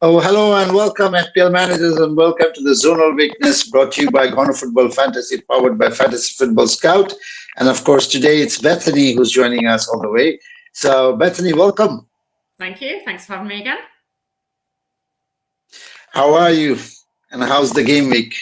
Oh, hello and welcome, FPL managers, and welcome to the Zonal Weakness brought to you by Ghana Football Fantasy, powered by Fantasy Football Scout. And of course, today it's Bethany who's joining us all the way. So, Bethany, welcome. Thank you. Thanks for having me again. How are you? And how's the game week?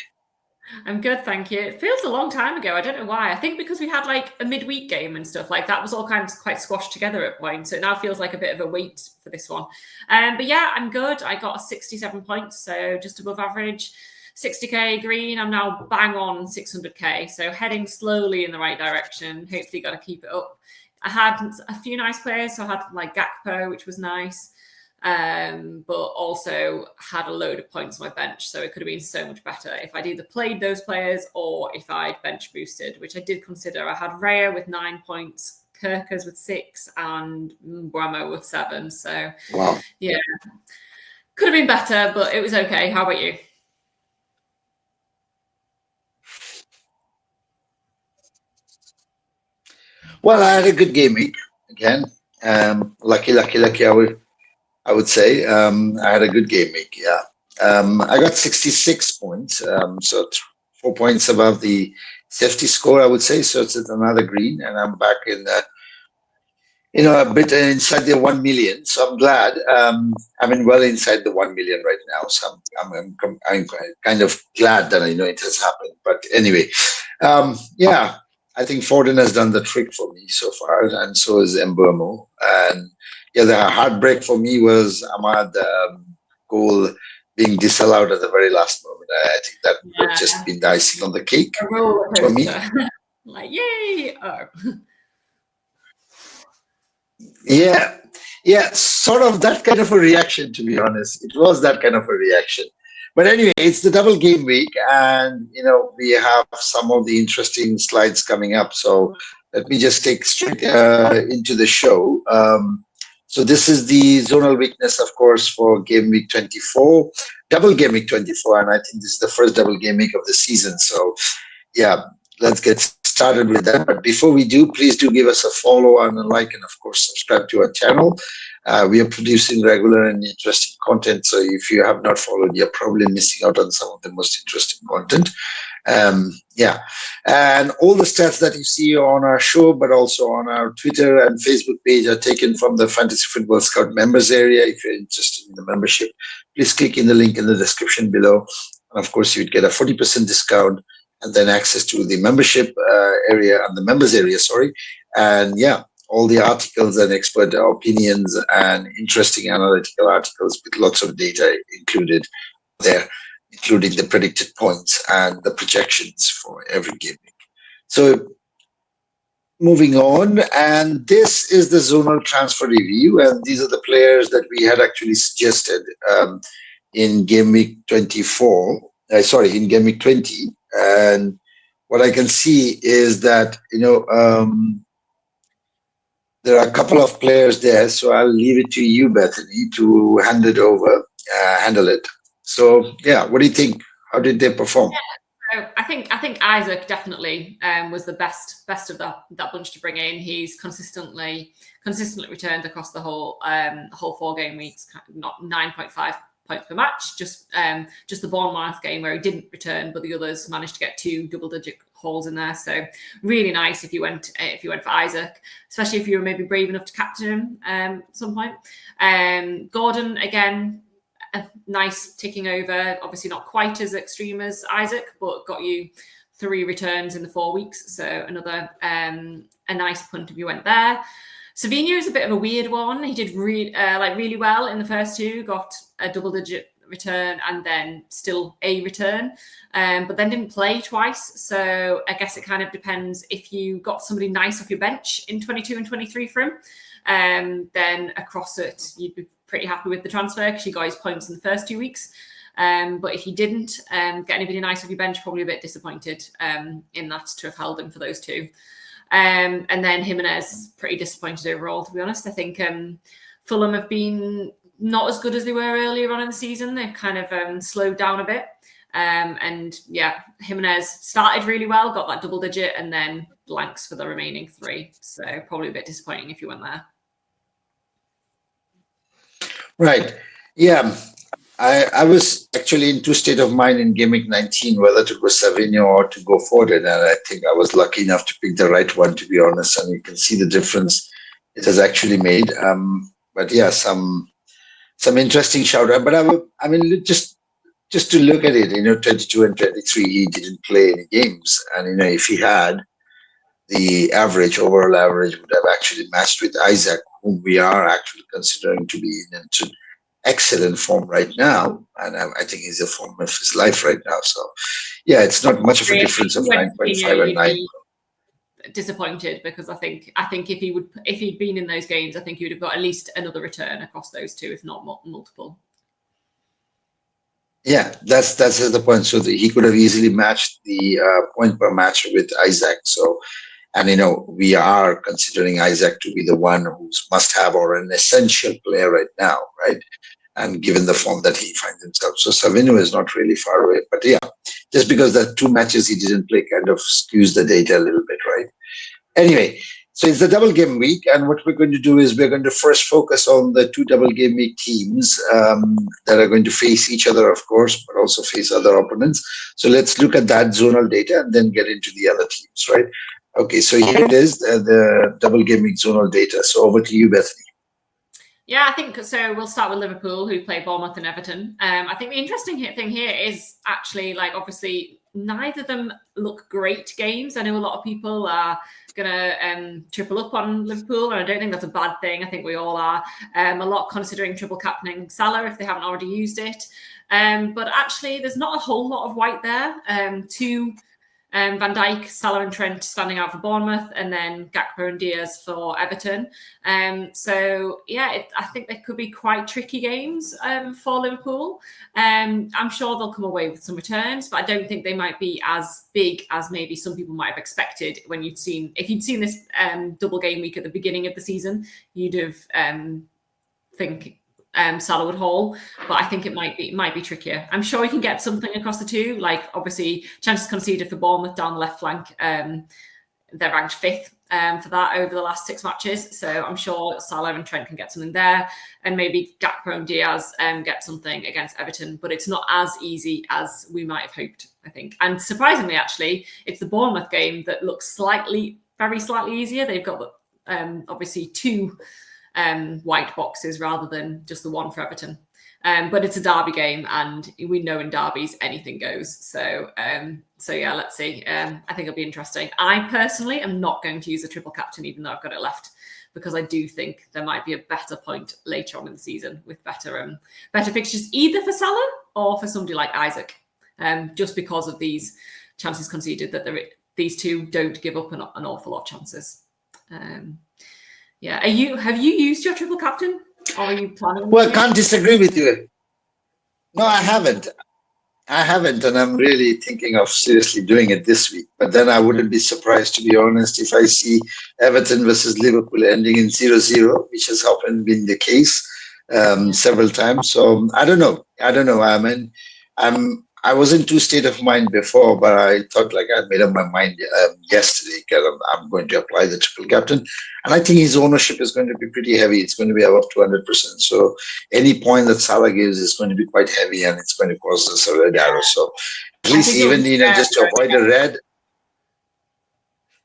I'm good, thank you. It feels a long time ago. I don't know why. I think because we had like a midweek game and stuff like that was all kind of quite squashed together at points. So it now feels like a bit of a wait for this one. But yeah, I'm good. I got 67 points, so just above average. 60k green. I'm now bang on 600k, so heading slowly in the right direction. Hopefully, got to keep it up. I had a few nice players, so I had like 𝐿𝐴𝐴, which was nice. But also had a load of points on my bench, so it could have been so much better if I'd either played those players or if I'd bench boosted, which I did consider. I had Raya with 9 points, Kirkers with 6, and Mbeumo with 7. So wow, yeah, could have been better, but it was okay. How about you? Well, I had a good game week again. Lucky. I would say I had a good game week. Yeah, I got 66 points, so 4 points above the safety score, I would say. So it's another green, and I'm back in a bit inside the 1 million. So I'm glad. I'm in well inside the 1 million right now. So I'm kind of glad that it has happened. But anyway, yeah, I think Foden has done the trick for me so far, and so is Mbeumo. And yeah, the heartbreak for me was Ahmad goal being disallowed at the very last moment. I think that would have just been the icing on the cake for me. Like, yay! Oh. Yeah, sort of that kind of a reaction, to be honest. It was that kind of a reaction. But anyway, it's the double game week, and we have some of the interesting slides coming up. So let me just take straight into the show. So this is the zonal weakness, of course, for game week 24, double game week 24, and I think this is the first double game week of the season. So yeah, let's get started with that. But before we do, please do give us a follow and a like, and of course, subscribe to our channel. We are producing regular and interesting content. So if you have not followed, you're probably missing out on some of the most interesting content. Yeah. And all the stats that you see on our show, but also on our Twitter and Facebook page, are taken from the Fantasy Football Scout members area. If you're interested in the membership, please click in the link in the description below. And of course, you'd get a 40% discount and then access to the membership area and the members area, sorry. And yeah, all the articles and expert opinions and interesting analytical articles with lots of data included there, including the predicted points and the projections for every game week. So moving on, and this is the zonal transfer review, and these are the players that we had actually suggested in game week 24. In game week 20. And what I can see is that there are a couple of players there, so I'll leave it to you, Bethany, to handle it. So yeah, what do you think? How did they perform? Yeah. I think 𝐿𝐴𝐴 definitely was the best of that bunch to bring in. He's consistently returned across the whole 4 game weeks, not 9.5 points per match. Just the Bournemouth game where he didn't return, but the others managed to get 2 double-digit hauls in there. So really nice if you went for 𝐿𝐴𝐴, especially if you were maybe brave enough to captain him at some point. Gordon again, a nice ticking over. Obviously not quite as extreme as 𝐿𝐴𝐴, but got you 3 returns in the 4 weeks. So another a nice punt if you went there. Savinho is a bit of a weird one. He did really well in the first 2, got a double-digit return and then still a return, but then didn't play twice. So I guess it kind of depends if you got somebody nice off your bench in 22 and 23 for him, then across it, you'd be pretty happy with the transfer because you got his points in the first 2 weeks. But if you didn't get anybody nice off your bench, probably a bit disappointed in that to have held him for those 2. And then Jimenez, pretty disappointed overall, to be honest. I think Fulham have been not as good as they were earlier on in the season. They've kind of slowed down a bit. And yeah, Jimenez started really well, got that double digit, and then blanks for the remaining 3. So probably a bit disappointing if you went there. Right. Yeah. I was actually in two state of mind in Game Week 19 whether to go Savinho or to go Foden, and I think I was lucky enough to pick the right one, to be honest. And you can see the difference it has actually made. But yeah, some interesting shout out. But I mean, just to look at it, 22 and 23, he didn't play any games, and if he had, the overall average would have actually matched with Isaac, whom we are actually considering to be in excellent form right now, and I think he's the form of his life right now. So, yeah, it's not much of a difference of 9.5 and 9. Disappointed because I think if he'd been in those games, I think he would have got at least another return across those two, if not multiple. Yeah, that's the point. So he could have easily matched the point per match with Isaac. So, and we are considering Isaac to be the one who's must have or an essential player right now, right? And given the form that he finds himself. So Savinho is not really far away. But yeah, just because the two matches he didn't play kind of skews the data a little bit, right? Anyway, so it's the double game week. And what we're going to do is we're going to first focus on the two double game week teams that are going to face each other, of course, but also face other opponents. So let's look at that zonal data and then get into the other teams, right? Okay, so here it is, the double game week zonal data. So over to you, Bethany. Yeah, I think so. We'll start with Liverpool, who play Bournemouth and Everton. I think the interesting thing here is actually, obviously, neither of them look great games. I know a lot of people are going to triple up on Liverpool, and I don't think that's a bad thing. I think we all are. A lot considering triple captaining Salah if they haven't already used it. But actually, there's not a whole lot of white there. Two Van Dijk, Salah and Trent standing out for Bournemouth, and then Gakpo and Diaz for Everton. So yeah, I think they could be quite tricky games for Liverpool. I'm sure they'll come away with some returns, but I don't think they might be as big as maybe some people might have expected. If you'd seen this double game week at the beginning of the season, you'd have think Salah would haul, but I think it might be trickier. I'm sure he can get something across the two. Obviously, chances conceded for Bournemouth down the left flank. They're ranked 5th for that over the last 6 matches. So I'm sure Salah and Trent can get something there, and maybe Gakpo and Diaz get something against Everton. But it's not as easy as we might have hoped, I think. And surprisingly, actually, it's the Bournemouth game that looks very slightly easier. They've got obviously 2 white boxes rather than just the one for Everton. But it's a derby game, and we know in derbies anything goes. So yeah, let's see. I think it'll be interesting. I personally am not going to use a triple captain, even though I've got it left, because I do think there might be a better point later on in the season with better fixtures, either for Salah or for somebody like Isaac, just because of these chances conceded that these two don't give up an awful lot of chances. Yeah, have you used your triple captain, or are you planning? Well, I can't disagree with you. No, I haven't, and I'm really thinking of seriously doing it this week. But then I wouldn't be surprised, to be honest, if I see Everton versus Liverpool ending in 0-0, which has often been the case several times. So I don't know. I mean, I was in two state of mind before, but I thought I made up my mind yesterday because I'm going to apply the triple captain, and I think his ownership is going to be pretty heavy. It's going to be above 200%. So any point that Salah gives is going to be quite heavy, and it's going to cause us a red arrow. So at least even just to avoid a red.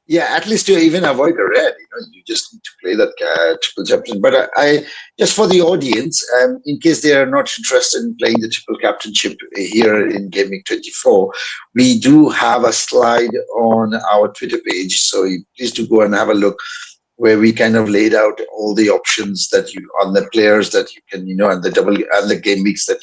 Yeah, at least to even avoid a red, you just need to play that triple captain. But I just for the audience, in case they are not interested in playing the triple captainship here in Game Week 24, we do have a slide on our Twitter page. So please do go and have a look, where we kind of laid out all the options that on the players that you can, and the game weeks that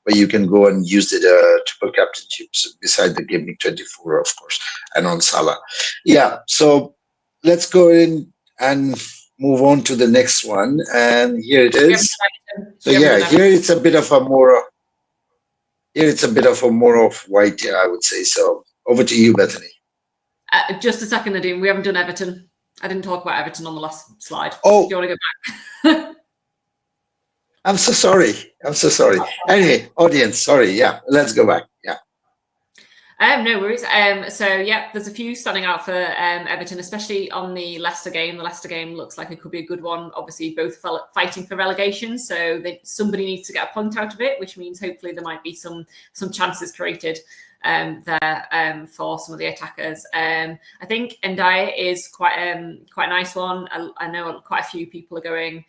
where you can go and use the triple captainships beside the game week 24, of course, and on Salah. Yeah, so let's go in and move on to the next one. And here it is. So yeah, here it's a bit of a more of white, I would say. So over to you, Bethany. Just a second, Nadeem. We haven't done Everton. I didn't talk about Everton on the last slide. Oh, do you want to go back? I'm so sorry. Anyway, audience, sorry. Yeah, let's go back. Yeah. No worries. So yeah, there's a few standing out for Everton, especially on the Leicester game. The Leicester game looks like it could be a good one. Obviously, both fighting for relegation, so somebody needs to get a point out of it, which means hopefully there might be some chances created there for some of the attackers. I think Ndiaye is quite a nice one. I know quite a few people are going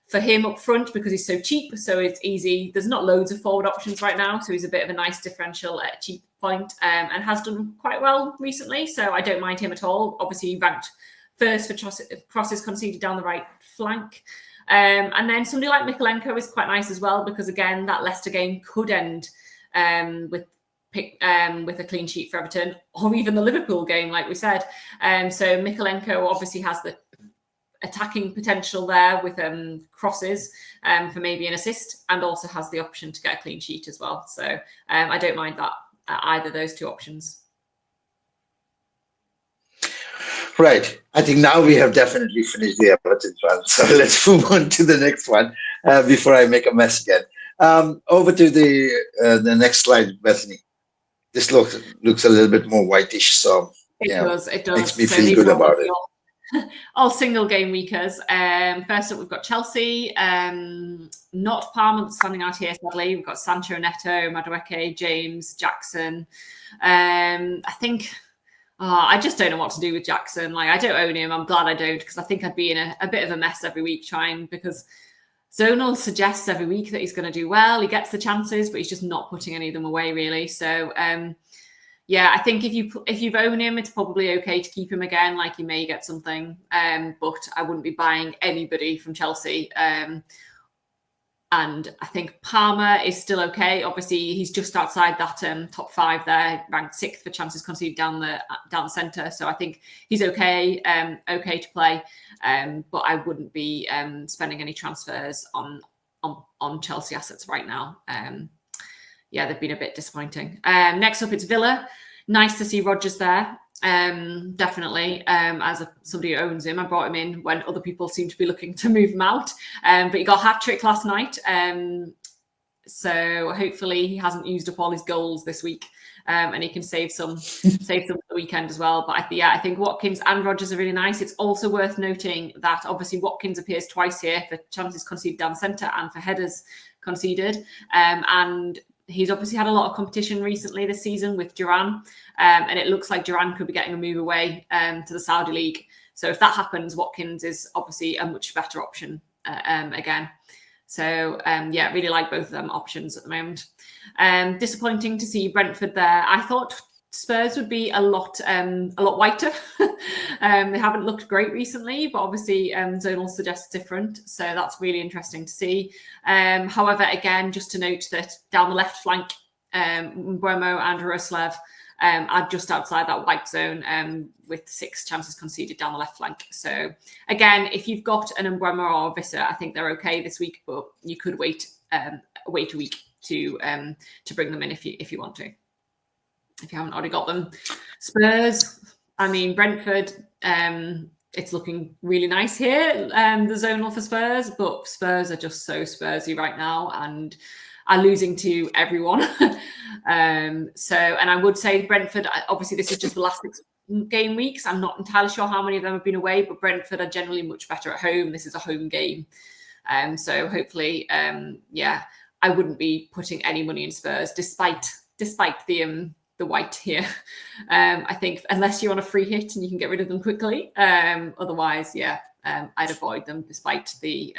for him up front because he's so cheap, so it's easy. There's not loads of forward options right now, so he's a bit of a nice differential at a cheap point, and has done quite well recently, so I don't mind him at all. Obviously, he ranked first for crosses conceded down the right flank. And then somebody like 𝐸𝐸 is quite nice as well, because again, that Leicester game could end with a clean sheet for Everton, or even the Liverpool game, like we said. So 𝐸𝐸 obviously has the attacking potential there with crosses for maybe an assist, and also has the option to get a clean sheet as well. So I don't mind that, either of those two options. Right. I think now we have definitely finished the Everton one. So let's move on to the next one before I make a mess again. Over to the next slide, Bethany. This looks a little bit more whitish, so it does. Makes me feel good about it. All single game weekers. First up, we've got Chelsea, not Palmer standing out here, sadly. We've got Sancho, Neto, Madueke, James, Jackson. I think, I just don't know what to do with Jackson. Like, I don't own him. I'm glad I don't, because I think I'd be in a bit of a mess every week because Zonal suggests every week that he's going to do well. He gets the chances, but he's just not putting any of them away, really. So, yeah, I think if you've owned him, it's probably okay to keep him again. Like, you may get something, but I wouldn't be buying anybody from Chelsea. And I think Palmer is still okay. Obviously, he's just outside that top 5 there, ranked 6th for chances conceded down the centre. So I think he's okay, okay to play. But I wouldn't be spending any transfers on Chelsea assets right now. Yeah, they've been a bit disappointing. Next up, it's Villa. Nice to see Rodgers there. Definitely, as somebody who owns him. I brought him in when other people seem to be looking to move him out. But he got a hat-trick last night. So hopefully he hasn't used up all his goals this week. And he can save some for the weekend as well. But I think Watkins and Rodgers are really nice. It's also worth noting that obviously Watkins appears twice here for chances conceded down the centre and for headers conceded. And he's obviously had a lot of competition recently this season with Duran, and it looks like Duran could be getting a move away to the Saudi League. So if that happens, Watkins is obviously a much better option again. So yeah, really like both of them options at the moment. Disappointing to see Brentford there. I thought Spurs would be a lot whiter. They haven't looked great recently, but obviously Zonal suggests different. So that's really interesting to see. However, again, just to note that down the left flank, Mbeumo and Roerslev are just outside that white zone with 6 chances conceded down the left flank. So again, if you've got an Mbeumo or Visser, I think they're okay this week, but you could wait a week to bring them in if you want to. If you haven't already got them. Spurs, I mean, Brentford, it's looking really nice here, the zonal for Spurs, but Spurs are just so Spursy right now and are losing to everyone. And I would say Brentford, obviously this is just the last 6 game weeks. I'm not entirely sure how many of them have been away, but Brentford are generally much better at home. This is a home game. So hopefully, yeah, I wouldn't be putting any money in Spurs despite the white here. I think unless you're on a free hit and you can get rid of them quickly. Otherwise, yeah, I'd avoid them despite the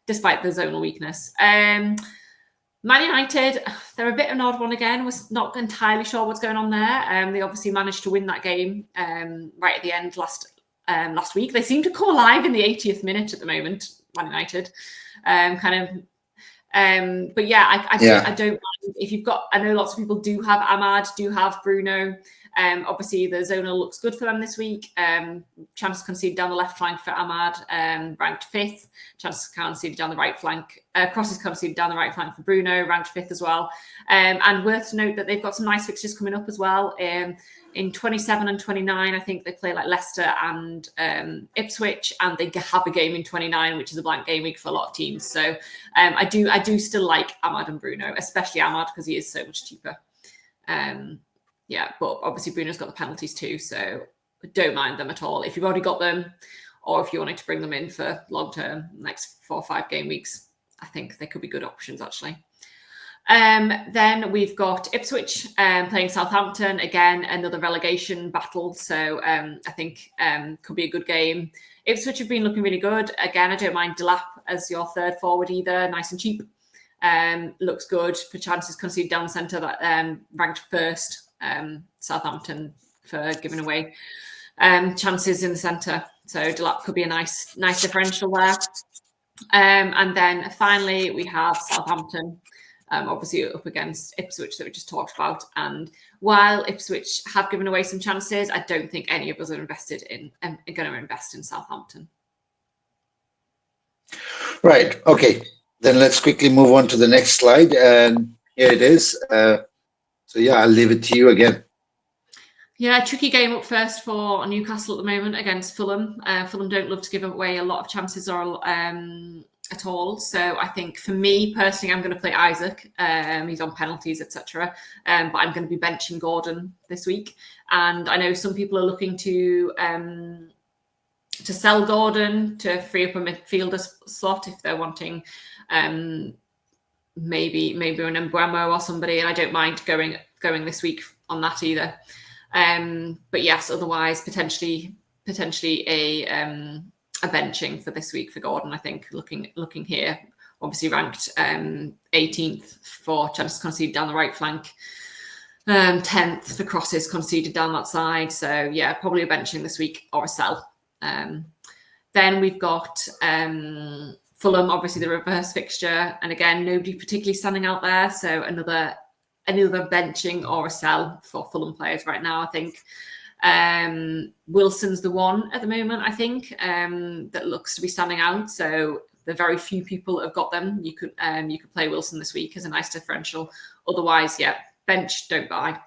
zonal weakness. Man United, they're a bit of an odd one again. Was not entirely sure what's going on there. They obviously managed to win that game right at the end last week. They seem to come alive in the 80th minute at the moment, Man United. But yeah, I don't mind if you've got. I know lots of people do have Ahmad, do have Bruno. Obviously, the zonal looks good for them this week. Chances conceded down the left flank for Ahmad, ranked 5th. Chances conceded down the right flank. Crosses conceded down the right flank for Bruno, ranked 5th as well. And worth to note that they've got some nice fixtures coming up as well. In 27 and 29, I think they play like Leicester and Ipswich, and they have a game in 29, which is a blank game week for a lot of teams. So I do still like Ahmad and Bruno, especially Ahmad because he is so much cheaper. yeah, but obviously Bruno's got the penalties too, so don't mind them at all. If you've already got them, or if you wanted to bring them in for long term, next 4 or 5 game weeks, I think they could be good options actually. Then we've got Ipswich playing Southampton, again, another relegation battle. So I think could be a good game. Ipswich have been looking really good. Again, I don't mind Delap as your third forward either, nice and cheap. Looks good for chances conceded down the centre, that ranked first, Southampton, for giving away chances in the centre. So Delap could be a nice differential there. And then finally we have Southampton, obviously up against Ipswich that we just talked about. And while Ipswich have given away some chances, I don't think any of us are invested in going to invest in Southampton. Right. Okay. Then let's quickly move on to the next slide. And here it is. So yeah, I'll leave it to you again. Yeah, tricky game up first for Newcastle at the moment against Fulham. Fulham don't love to give away a lot of chances or at all. So I think for me personally, I'm going to play Isaac. He's on penalties, etc. But I'm going to be benching Gordon this week. And I know some people are looking to sell Gordon to free up a midfielder slot if they're wanting maybe an Mbeumo or somebody. And I don't mind going this week on that either. But yes, otherwise potentially a benching for this week for Gordon. I think looking here, obviously ranked 18th for chances conceded down the right flank, 10th for crosses conceded down that side. So yeah, probably a benching this week or a sell. Then we've got Fulham, obviously the reverse fixture, and again nobody particularly standing out there. So another benching or a sell for Fulham players right now, I think. Wilson's the one at the moment, I think, that looks to be standing out. So the very few people that have got them, you could play Wilson this week as a nice differential. Otherwise, yeah, bench, don't buy.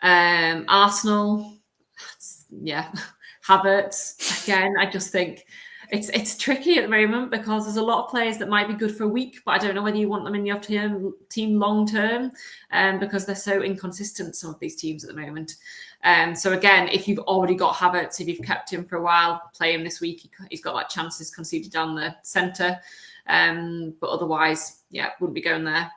Arsenal, yeah, Havertz, again, I just think it's tricky at the moment because there's a lot of players that might be good for a week, but I don't know whether you want them in your team long term, because they're so inconsistent, some of these teams at the moment. So again, if you've already got Havertz, if you've kept him for a while, play him this week. He's got that chances conceded down the centre, but otherwise, yeah, wouldn't be going there.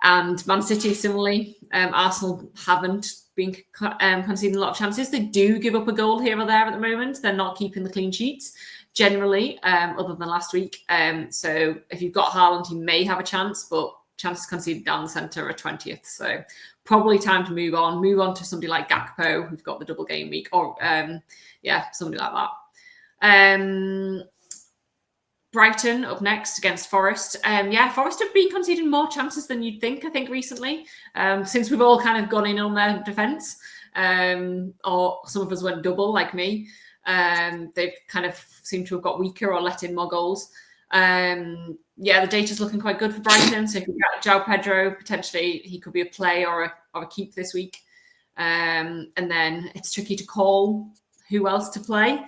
And Man City, similarly, Arsenal haven't been conceding a lot of chances. They do give up a goal here or there at the moment. They're not keeping the clean sheets generally, other than last week. So if you've got Haaland, you may have a chance, but chances conceded down the centre are 20th. So probably time to move on to somebody like Gakpo, who've got the double game week, or somebody like that. Brighton up next against Forest. Forest have been conceding more chances than you'd think, I think, recently, since we've all kind of gone in on their defence, or some of us went double like me. They've kind of seemed to have got weaker or let in more goals. The data's looking quite good for Brighton. So if you get João Pedro, potentially he could be a play or a keep this week. And then it's tricky to call who else to play.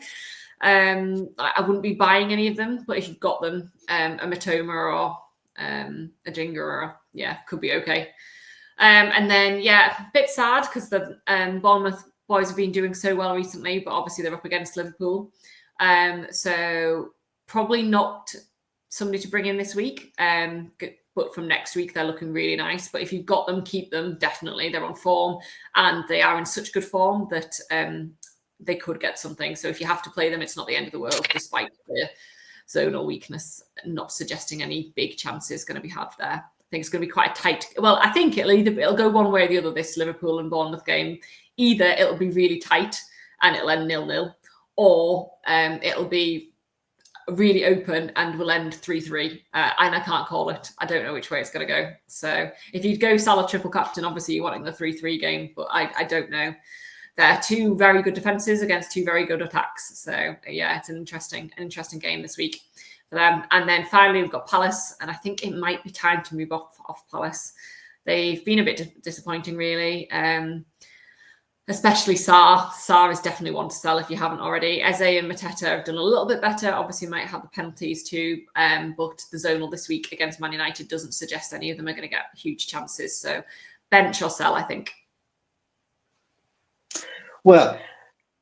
I wouldn't be buying any of them, but if you've got them, a Matoma or a Ginger, could be okay. And then, a bit sad because the Bournemouth boys have been doing so well recently, but obviously they're up against Liverpool. So probably not somebody to bring in this week. But from next week, they're looking really nice. But if you've got them, keep them, definitely. They're on form, and they are in such good form that they could get something. So if you have to play them, it's not the end of the world, despite the zonal weakness, not suggesting any big chances going to be had there. I think it's going to be quite a tight. Well, I think it'll go one way or the other, this Liverpool and Bournemouth game. Either it'll be really tight and it'll end 0-0, or it'll be really open and will end 3-3. And I can't call it. I don't know which way it's going to go. So if you'd go Salah triple captain, obviously you're wanting the 3-3 game, but I don't know. They're two very good defences against two very good attacks. So it's an interesting game this week for them. And then finally we've got Palace, and I think it might be time to move off Palace. They've been a bit disappointing, really. Especially Sarr. Sarr is definitely one to sell if you haven't already. Eze and Mateta have done a little bit better. Obviously, might have the penalties too, but the zonal this week against Man United doesn't suggest any of them are going to get huge chances. So bench or sell, I think. Well,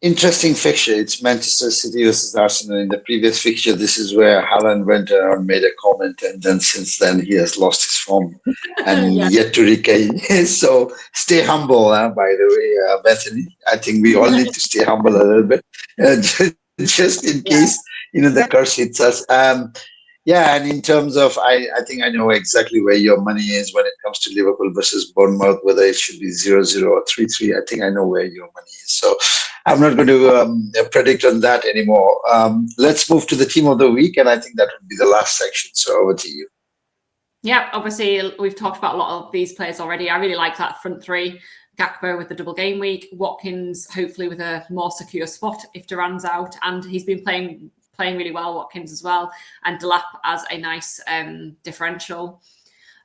interesting fixture. It's Manchester City versus Arsenal. In the previous fixture, this is where Haaland went around, made a comment, and then since then he has lost his form and Yeah. yet to regain. So stay humble, by the way, Bethany. I think we all need to stay humble a little bit, just in Yeah. case the curse hits us. Yeah, and in terms of, I think I know exactly where your money is when it comes to Liverpool versus Bournemouth, whether it should be 0-0 or 3-3. I think I know where your money is. So I'm not going to predict on that anymore. Let's move to the team of the week, and I think that would be the last section. So over to you. Yeah, obviously we've talked about a lot of these players already. I really like that front three. Gakpo with the double game week, Watkins hopefully with a more secure spot if Duran's out, and he's been playing really well, Watkins as well, and Delap as a nice differential.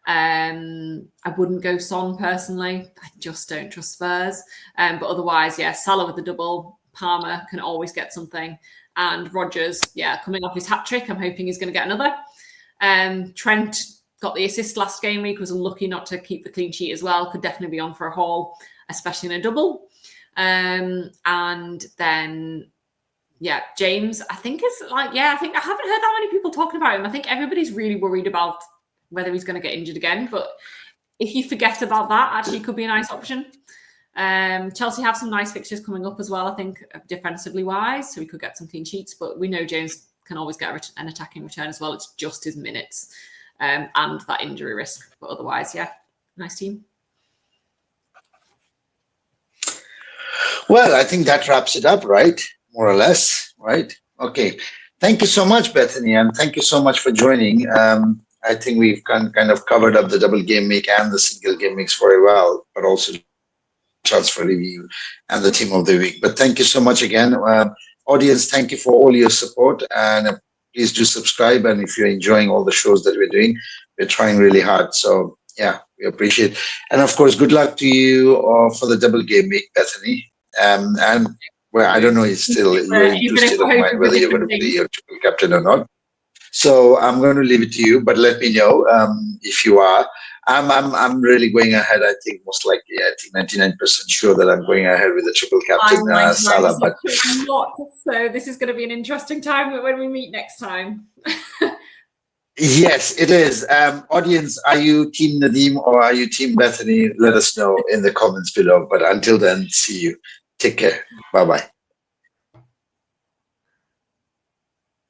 I wouldn't go Son personally. I just don't trust Spurs. But otherwise, yeah, Salah with the double, Palmer can always get something, and Rodgers, yeah, coming off his hat trick, I'm hoping he's going to get another. Trent got the assist last game week, was unlucky not to keep the clean sheet as well. Could definitely be on for a haul, especially in a double. And then, yeah, James, I think I haven't heard that many people talking about him. I think everybody's really worried about whether he's going to get injured again. But if you forget about that, actually it could be a nice option. Chelsea have some nice fixtures coming up as well, I think, defensively wise. So we could get some clean sheets. But we know James can always get an attacking return as well. It's just his minutes. And that injury risk. But otherwise, yeah, nice team. Well, I think that wraps it up, right? More or less, right? Okay. Thank you so much, Bethany, and thank you so much for joining. I think we've kind of covered up the double game week and the single game weeks very well, but also transfer review and the team of the week. But thank you so much again. Audience, thank you for all your support, and please do subscribe. And if you're enjoying all the shows that we're doing, we're trying really hard. So yeah, we appreciate it. And of course, good luck to you for the double game week, Bethany. And well, I don't know, you're in two state of mind whether you're going to play your triple captain or not. So I'm going to leave it to you, but let me know if you are. I'm really going ahead. I think most likely, I think 99% sure that I'm going ahead with the triple captain Salah. But not, so this is going to be an interesting time when we meet next time. Yes, it is. Audience, are you Team Nadeem or are you Team Bethany? Let us know in the comments below. But until then, see you. Take care. Bye-bye.